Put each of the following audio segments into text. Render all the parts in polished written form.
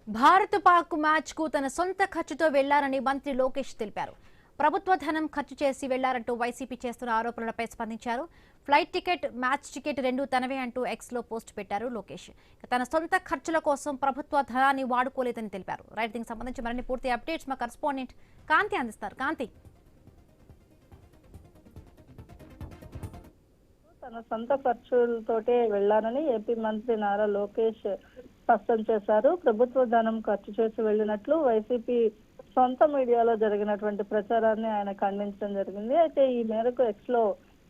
Bharat Pak match కు తన సొంత ఖర్చుతో వెళ్లారని మంత్రి లోకేష్ తెలిపారు. ప్రభుత్వ ధనం ఖర్చు చేసి వెళ్లారంటూ వైసీపీ చేస్తున్న ఆరోపణలపై స్పందించారు. ఫ్లైట్ టికెట్, మ్యాచ్ టికెట్ రెండూ తనవే అంటూ ఎక్స్ లో పోస్ట్ పెట్టారు లోకేష్. తన సొంత ఖర్చుల కోసం ప్రభుత్వ ధనాన్ని వాడుకోలేదని తెలిపారు. రైట్, దీనికి సంబంధించి మరిన్ని పూర్తి అప్డేట్స్ మా కరెస్పాండెంట్ కాంతి అందిస్తారు. కాంతి, తన సొంత ఖర్చులతోటే వెళ్లానని ఏపీ మంత్రి నారా లోకేష్ స్పష్టం చేశారు. ప్రభుత్వ ధనం ఖర్చు చేసి వెళ్లినట్లు వైసీపీ సొంత మీడియాలో జరిగినటువంటి ప్రచారాన్ని ఆయన ఖండించడం జరిగింది. అయితే ఈ మేరకు ఎక్స్ లో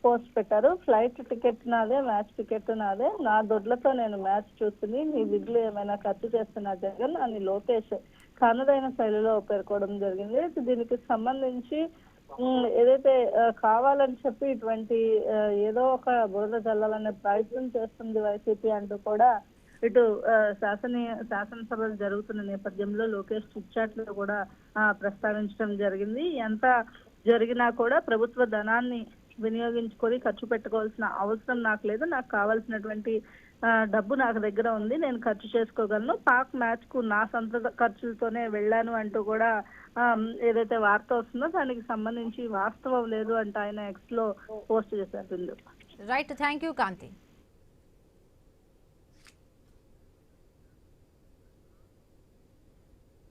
పోస్ట్ పెట్టారు. ఫ్లైట్ టికెట్ నాదే, మ్యాచ్ టికెట్ నాదే, నా దొడ్లతో నేను మ్యాచ్ చూస్తుంది, నీ దిగులు ఏమైనా ఖర్చు చేస్తున్నా జగన్ అని లోకేష్ తనదైన శైలిలో పేర్కోవడం జరిగింది. దీనికి సంబంధించి ఏదైతే కావాలని చెప్పి ఇటువంటి ఏదో ఒక బురద జల్లాలనే ప్రయత్నం చేస్తుంది వైసీపీ అంటూ కూడా ఇటు శాసనసభలు జరుగుతున్న నేపథ్యంలో లోకేష్ చిట్చాట్లో కూడా ప్రస్తావించడం జరిగింది. ఎంత జరిగినా కూడా ప్రభుత్వ ధనాన్ని వినియోగించుకొని ఖర్చు పెట్టుకోవాల్సిన అవసరం నాకు లేదు, నాకు కావాల్సినటువంటి డబ్బు నాకు దగ్గర ఉంది, నేను ఖర్చు చేసుకోగలను, పాక్ మ్యాచ్ కు నా సొంత ఖర్చులతోనే వెళ్ళాను అంటూ కూడా ఏదైతే వార్త వస్తుందో దానికి సంబంధించి వాస్తవం లేదు అంటూ ఆయన ఎక్స్ లో పోస్ట్ చేశారు. Right, thank you Kanthi.